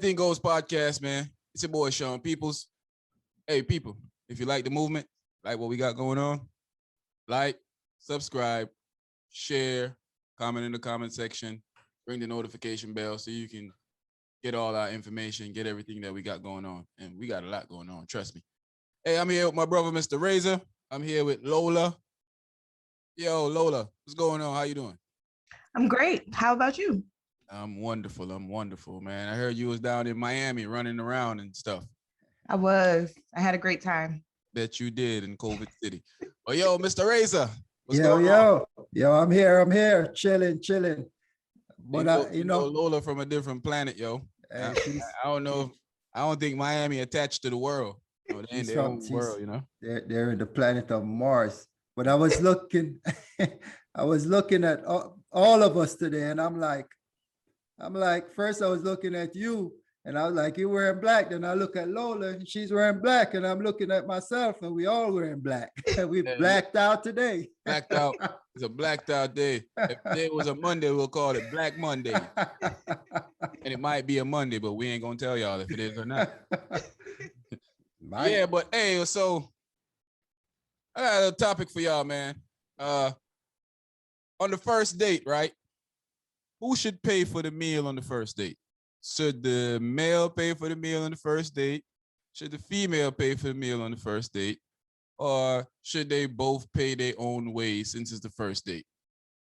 Anything Goes podcast, man. It's your boy Sean Peoples. Hey, people, if you like the movement, like what we got going on, like, subscribe, share, comment in the comment section, ring the notification bell so you can get all our information, get everything that we got going on. And we got a lot going on, trust me. Hey, I'm here with my brother, Mr. Razor. I'm here with Lola. Yo, Lola, what's going on? How you doing? I'm great. How about you? I'm wonderful, man. I heard you was down in Miami running around and stuff. I had a great time. Bet you did in COVID City. Oh, yo, Mr. Razor, what's Yo, going on? yo, I'm here, chilling. But you know Lola from a different planet, yo. I don't know. I don't think Miami attached to the world. No, they ain't their own world, you know. They're in the planet of Mars. But I was looking, I was looking at all of us today, and I'm like, first I was looking at you, and I was like, you're wearing black. Then I look at Lola, and she's wearing black, and I'm looking at myself, and we all wearing black. We blacked out today. Blacked out. It's a blacked out day. If today was a Monday, we'll call it Black Monday. And it might be a Monday, but we ain't gonna tell y'all if it is or not. Yeah, but hey, so I got a topic for y'all, man. On the first date, right? Who should pay for the meal on the first date? Should the male pay for the meal on the first date? Should the female pay for the meal on the first date? Or should they both pay their own way since it's the first date?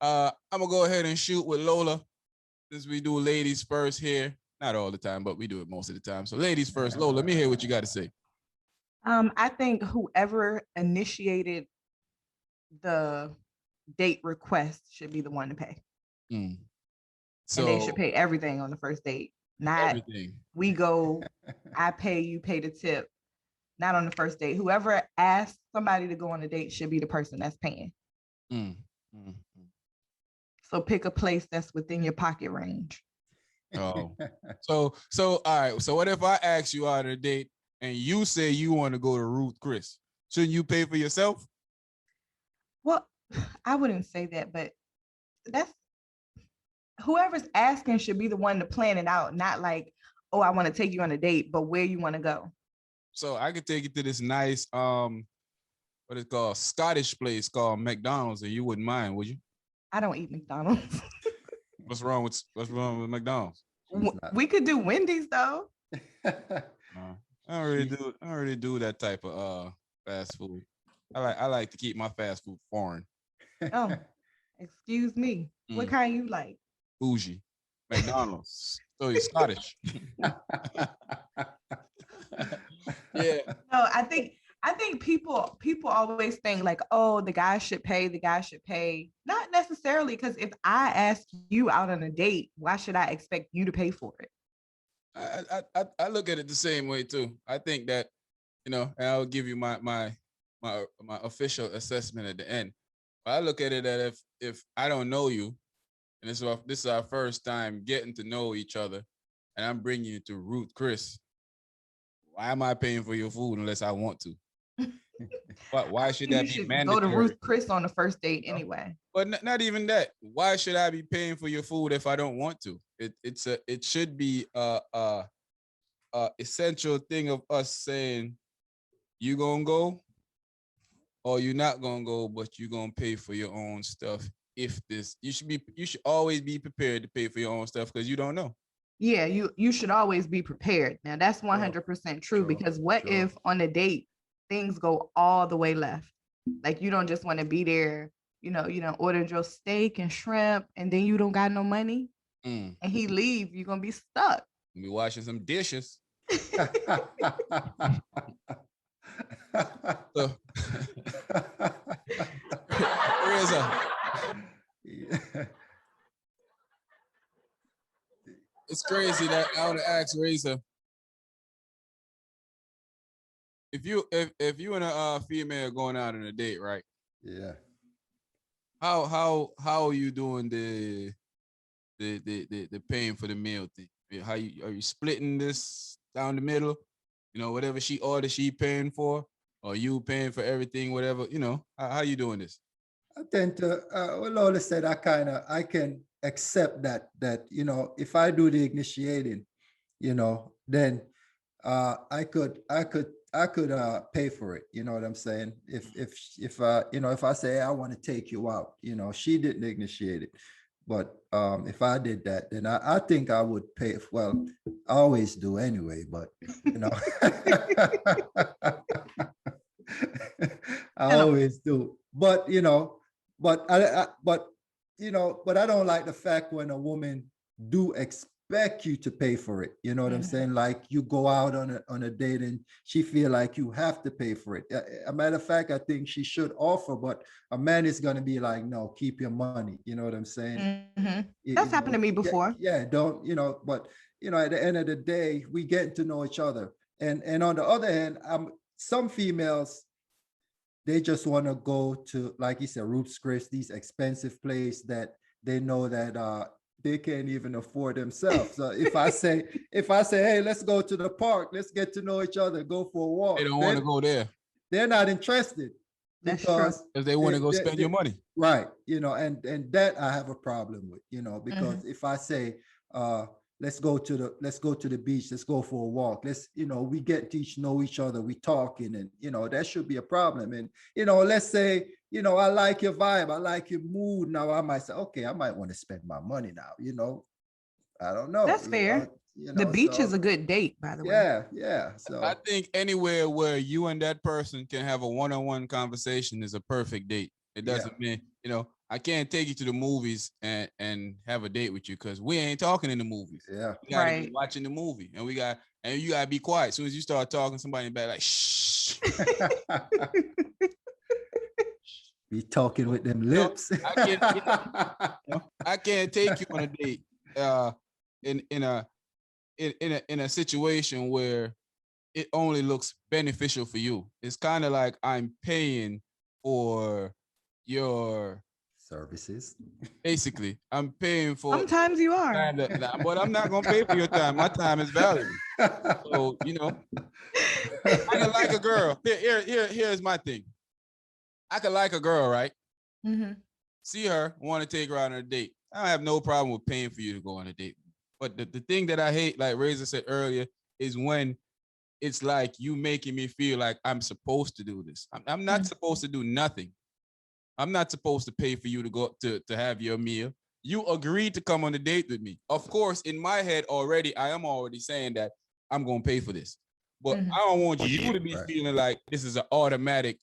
I'm gonna go ahead and shoot with Lola, since we do ladies first here. Not all the time, but we do it most of the time. So ladies first. Lola, let me hear what you got to say. I think whoever initiated the date request should be the one to pay. So and they should pay everything on the first date. Not everything. We go, I pay, you pay the tip. Not on the first date. Whoever asked somebody to go on a date should be the person that's paying. So pick a place that's within your pocket range. Oh, so all right. So what if I ask you out on a date and you say you want to go to Ruth Chris? Shouldn't you pay for yourself? Well, I wouldn't say that, but that's whoever's asking should be the one to plan it out, not like, oh, I want to take you on a date, but where you want to go. So I could take you to this nice, what is it called, Scottish place called McDonald's, and you wouldn't mind, would you? I don't eat McDonald's. What's wrong with McDonald's? We could do Wendy's though. I don't really do that type of fast food. I like to keep my fast food foreign. Oh, excuse me. What kind you like? Bougie. McDonald's. So you're Scottish. Yeah. No, I think people always think like, oh, the guy should pay. Not necessarily, because if I ask you out on a date, why should I expect you to pay for it? I look at it the same way too. I think that, you know, and I'll give you my official assessment at the end. But I look at it that if I don't know you, and this is our first time getting to know each other, and I'm bringing you to Ruth Chris, why am I paying for your food unless I want to? But why should that be mandatory? Go to Ruth Chris on the first date anyway. But not even that. Why should I be paying for your food if I don't want to? It should be a essential thing of us saying, you gonna go or you not gonna go, but you gonna pay for your own stuff. You should always be prepared to pay for your own stuff, because you don't know. Yeah, you should always be prepared. Now that's 100% true, because what if on a date things go all the way left? Like you don't just want to be there, you don't order your steak and shrimp and then you don't got no money and he leave, you're gonna be stuck. Be washing some dishes. So, it's crazy that I want to ask Razor, if you and a female going out on a date, right? Yeah. How are you doing the paying for the meal thing? Are you splitting this down the middle? Whatever she orders, she paying for, or you paying for everything, whatever, how you doing this? I tend to, what Lola said, I can accept that, if I do the initiating, then I could pay for it. You know what I'm saying? If if I say, hey, I want to take you out, she didn't initiate it. But if I did that, then I think I would pay. Well, I always do anyway, but I always do. But but but I don't like the fact when a woman do expect you to pay for it. You know what I'm saying? Like you go out on a date and she feel like you have to pay for it. A matter of fact, I think she should offer, but a man is going to be like, no, keep your money. You know what I'm saying? That's happened to me before. Yeah, don't, but at the end of the day, we get to know each other. And on the other hand, some females, they just want to go to, like you said, Ruth's Chris, these expensive places that they know that they can't even afford themselves. So if I say, hey, let's go to the park, let's get to know each other, go for a walk. They don't want to go there. They're not interested. That's true. Because they want to go spend your money. Right. And that I have a problem with, because if I say, let's go to the beach, let's go for a walk, let's, we get to know each other, we talking, and that should be a problem. And let's say, I like your vibe, I like your mood. Now I might say, okay, I might want to spend my money now, I don't know. That's fair. The beach is a good date, by the way. Yeah. So I think anywhere where you and that person can have a one-on-one conversation is a perfect date. It doesn't mean, I can't take you to the movies and have a date with you because we ain't talking in the movies. Yeah. We gotta be watching the movie, and you gotta be quiet. As soon as you start talking, somebody in the back like, shh. Be talking with them lips. I can't take you on a date in a situation where it only looks beneficial for you. It's kind of like I'm paying for your services. Basically, I'm paying for. Sometimes you are. But I'm not gonna pay for your time. My time is valuable. So I can like a girl. Here's my thing. I could like a girl, right? See her, want to take her out on a date. I have no problem with paying for you to go on a date. But the thing that I hate, like Razor said earlier, is when it's like you making me feel like I'm supposed to do this. I'm not supposed to do nothing. I'm not supposed to pay for you to go to have your meal. You agreed to come on a date with me. Of course, in my head already, I am already saying that I'm going to pay for this. But I don't want you to be feeling like this is an automatic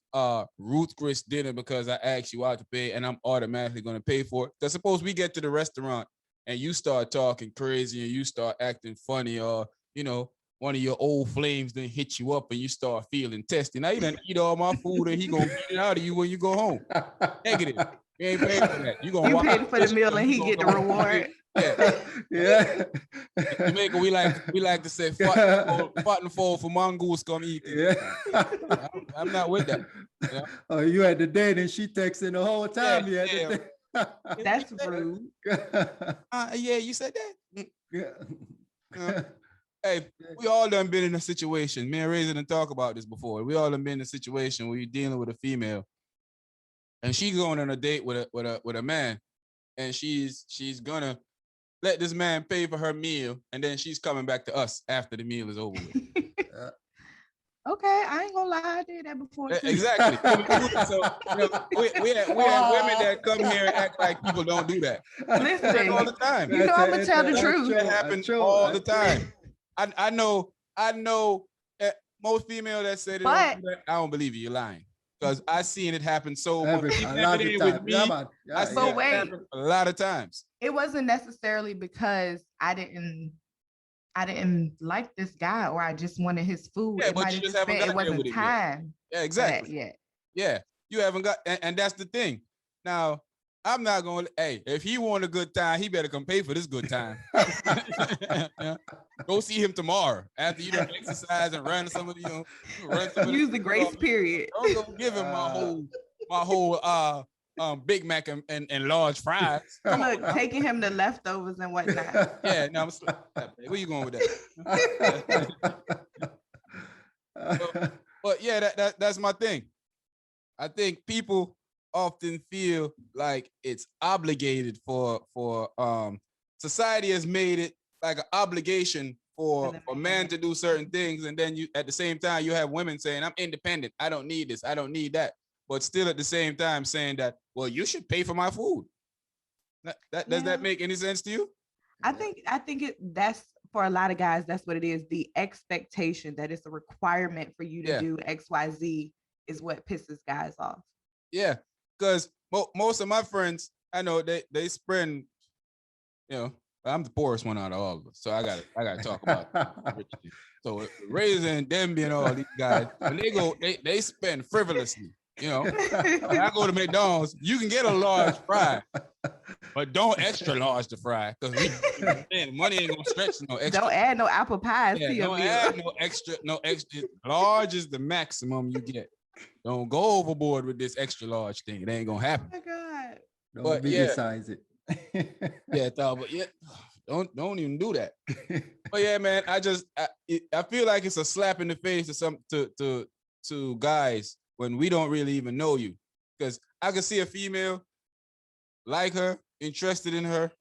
Ruth Chris dinner because I asked you out to pay and I'm automatically going to pay for it. Because suppose we get to the restaurant and you start talking crazy and you start acting funny, or, one of your old flames then hit you up and you start feeling testy. Now you done eat all my food and he gonna beat it out of you when you go home. Negative. You ain't paying for that. You paid for the meal and he get the reward. Yeah. Jamaica, we like to say fought and fall for mongoose come eat. Yeah. I'm not with that. Oh, you had the date and she texting the whole time. That's rude. Yeah, you said that. Yeah. Hey, we all done been in a situation. Me and Razor didn't talk about this before. We all done been in a situation where you're dealing with a female, and she's going on a date with a man, and she's gonna let this man pay for her meal, and then she's coming back to us after the meal is over with. Okay, I ain't gonna lie, I did that before too. Exactly. So we have women that come here and act like people don't do that. Listen, all the time. I'm gonna tell the truth. That happens all the time. I know most females that say they don't do that, I don't believe you. You're lying. Because I've seen it happen so much. With me, I see it happen a lot of times. It wasn't necessarily because I didn't like this guy or I just wanted his food. Yeah, but you just haven't got there with it time. Yeah, exactly. Yet. Yeah, you haven't got, and that's the thing. Now, I'm not going to, hey, if he want a good time, he better come pay for this good time. Go see him tomorrow after you done exercise and run some of the, use the grace period. Don't go give him my whole Big Mac and large fries. Look, taking him the leftovers and whatnot. Yeah, no, where you going with that? But yeah, that's my thing. I think people often feel like it's obligated for society has made it like an obligation for a man to do certain things, and then you at the same time you have women saying, I'm independent, I don't need this, I don't need that, but still at the same time saying that, well, you should pay for my food. Does that make any sense to you? I think that's for a lot of guys, that's what it is. The expectation that it's a requirement for you to do XYZ is what pisses guys off. Yeah, because most of my friends, I know they spend, I'm the poorest one out of all of us, so I gotta talk about rich people. So Razor and Demby and all these guys, when they go, they spend frivolously. When I go to McDonald's, you can get a large fry, but don't extra large the fry, because money ain't gonna stretch no extra. Don't add no apple pies to your don't meal. Add no extra. Large is the maximum you get. Don't go overboard with this extra large thing. It ain't gonna happen. Oh my God. Don't big-size it. Don't even do that. But yeah, man, I feel like it's a slap in the face to guys when we don't really even know you, because I can see a female like her, interested in her,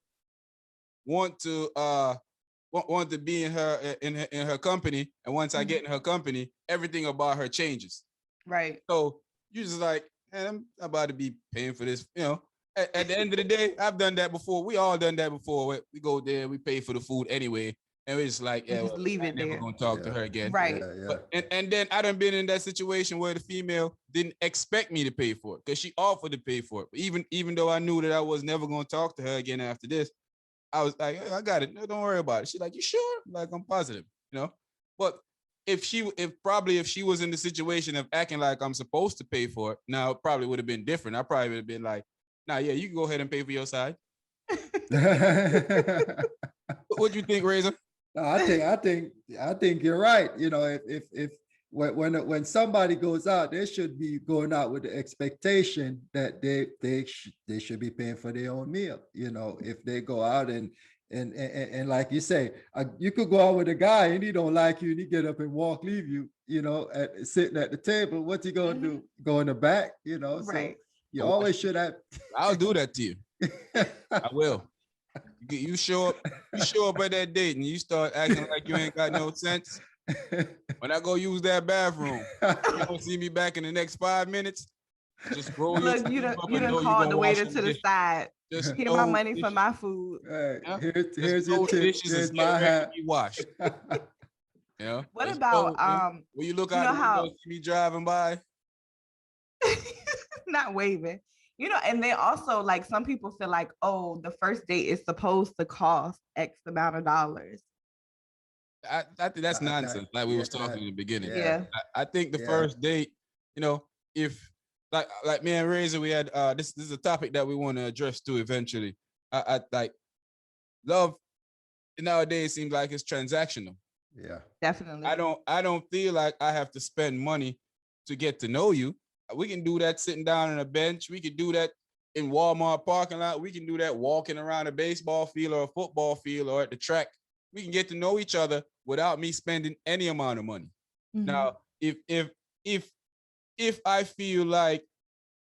want to be in her company, and once I get in her company, everything about her changes. Right. So you just like, man, I'm about to be paying for this, At the end of the day, I've done that before. We all done that before. We go there, we pay for the food anyway, and we're just like, just leave it there. Never gonna talk to her again. Right. But, and then I done been in that situation where the female didn't expect me to pay for it, because she offered to pay for it. But even though I knew that I was never gonna talk to her again after this, I was like, hey, I got it. No, don't worry about it. She's like, you sure? Like, I'm positive, But if she was in the situation of acting like I'm supposed to pay for it, now it probably would have been different. I probably would have been like, nah, yeah, you can go ahead and pay for your side. What do you think, Razor? No, I think you're right. If when somebody goes out, they should be going out with the expectation that they should be paying for their own meal. If they go out and like you say, you could go out with a guy and he don't like you and he get up and leave you, sitting at the table. What's he gonna do? Go in the back, Right. So you always should have. I'll do that to you. I will. You show up at that date and you start acting like you ain't got no sense. When I go use that bathroom, you don't see me back in the next 5 minutes. Just roll your Look, you done called the waiter to the side. Just get my money for my food. Right. Here's your tip. Here's my hat. Washed. What about when you look out the window, see me driving by? Not waving. And they also, like, some people feel like, oh, the first date is supposed to cost X amount of dollars. I think that's nonsense. Like we was talking in the beginning. Yeah. I think the first date, if like me and Razor, we had this is a topic that we want to address too eventually. I like love nowadays seems like it's transactional. Yeah. Definitely. I don't feel like I have to spend money to get to know you. We can do that sitting down on a bench. We can do that in Walmart parking lot. We can do that walking around a baseball field or a football field or at the track. We can get to know each other without me spending any amount of money. Mm-hmm. Now, if I feel like,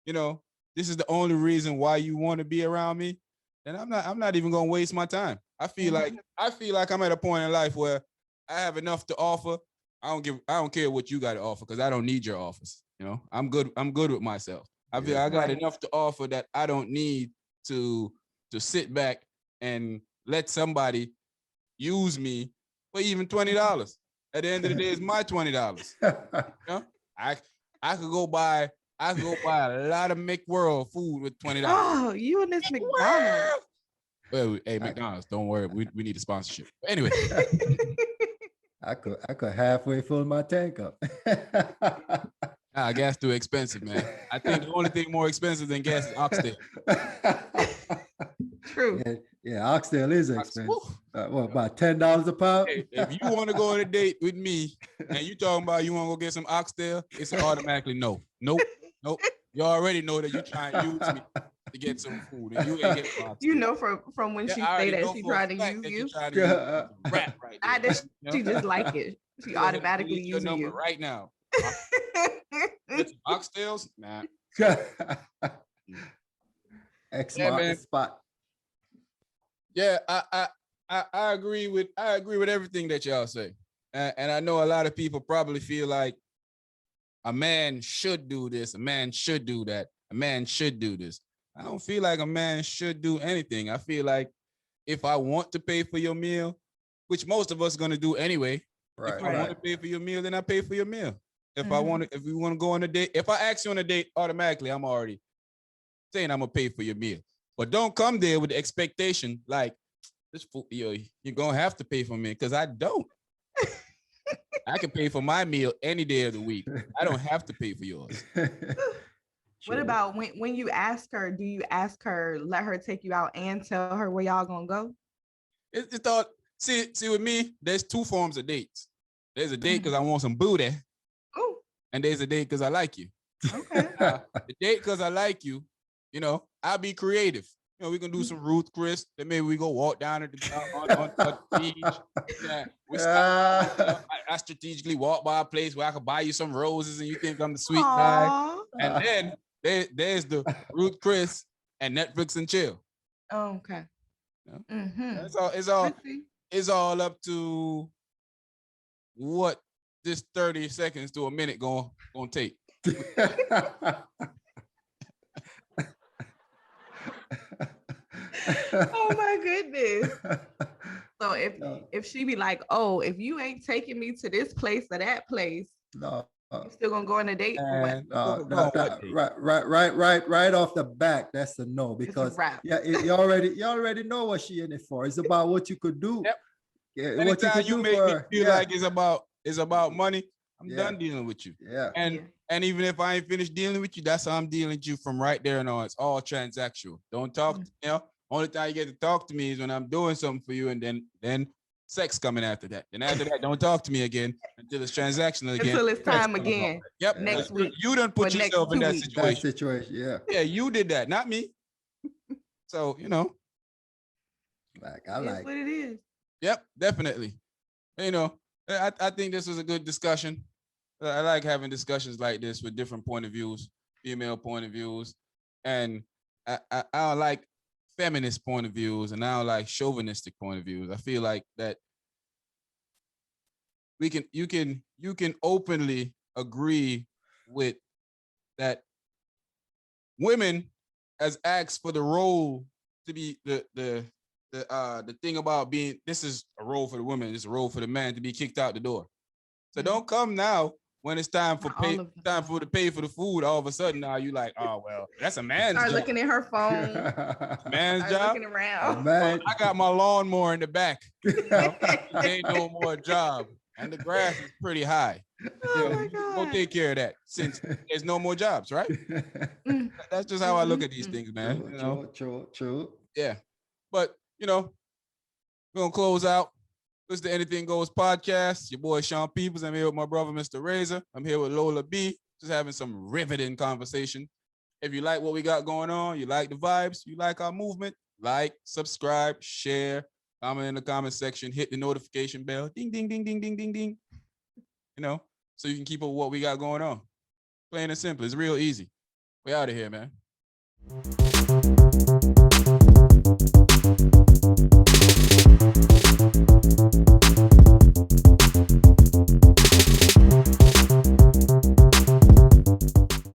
this is the only reason why you want to be around me, then I'm not even gonna waste my time. I feel like I'm at a point in life where I have enough to offer. I don't care what you got to offer, because I don't need your offers. I'm good with myself. I feel I got enough to offer that I don't need to sit back and let somebody use me for even $20. At the end of the day, it's my $20. I could go buy a lot of McWorld food with $20. Oh, you and this McDonald's. Well, hey, McDonald's, don't worry, we need a sponsorship. But anyway. I could halfway fill my tank up. Gas too expensive, man. I think the only thing more expensive than gas is oxtail. True. Yeah, oxtail is expensive. About $10 a pound? Hey, if you want to go on a date with me and you talking about you want to go get some oxtail, it's automatically no. Nope. You already know that you're trying to use me to get some food, and you ain't getting oxtail. You know from when she say that she tried to use you. Rap right there, she just like it. She automatically using your number you right now. Get some oxtails, nah. X mark the spot. Yeah, I agree with everything that y'all say, and I know a lot of people probably feel like a man should do this, a man should do that, a man should do this. I don't feel like a man should do anything. I feel like if I want to pay for your meal, which most of us are going to do anyway, Right. if I want to pay for your meal, then I pay for your meal. If I want to, if we want to go on a date, if I ask you on a date, automatically I'm already saying I'm gonna pay for your meal. But don't come there with the expectation like this food, you're gonna have to pay for me, because I don't. I can pay for my meal any day of the week. I don't have to pay for yours. What about when you ask her, do you ask her, let her take you out and tell her where y'all gonna go? It's all, see with me, there's two forms of dates. There's a date because I want some booty. Oh. And there's a date because I like you. Okay. The date because I like you, I'll be creative. We can do some Ruth Chris. Then maybe we go walk down at the beach. Yeah, I strategically walk by a place where I could buy you some roses and you think I'm the sweet guy. And then there's the Ruth Chris and Netflix and chill. Oh, okay. It's all up to what this 30 seconds to a minute gonna take. Oh my goodness. So if she be like, oh, if you ain't taking me to this place or that place, no, you still gonna go on a date or what? Right off the back, that's a no, because you already know what she in it for. It's about what you could do. Yep. Yeah, what you make me feel like it's about money, I'm done dealing with you. Yeah. And even if I ain't finished dealing with you, that's how I'm dealing with you from right there and on. It's all transactional. Don't talk, only time you get to talk to me is when I'm doing something for you, and then sex coming after that. Then after that, don't talk to me again until it's transactional again. Until it's time again. Yep. Next week. You done put yourself in that situation. Yeah. Yeah, you did that, not me. So, like I like what it is. Yep, definitely. I think this was a good discussion. I like having discussions like this with different point of views, female point of views, and I don't like feminist point of views, and I don't like chauvinistic point of views. I feel like that you can openly agree with that women as asked for the role to be the thing about being, this is a role for the woman, it's a role for the man to be kicked out the door. So don't come now when it's time to pay for the food. All of a sudden now you like, oh well, that's a man's job. Start looking at her phone. Man's job. Looking around. Man. I got my lawnmower in the back. There ain't no more job, and the grass is pretty high. Oh my God. Go take care of that since there's no more jobs, right? That's just how I look at these things, man. True. Yeah, but we're gonna close out. This is the Anything Goes podcast. Your boy Sean Peoples. I'm here with my brother, Mr. Razor. I'm here with Lola B. Just having some riveting conversation. If you like what we got going on, you like the vibes, you like our movement, like, subscribe, share, comment in the comment section, hit the notification bell, ding, ding, ding, ding, ding, ding, ding. So you can keep up with what we got going on. Plain and simple. It's real easy. We out of here, man.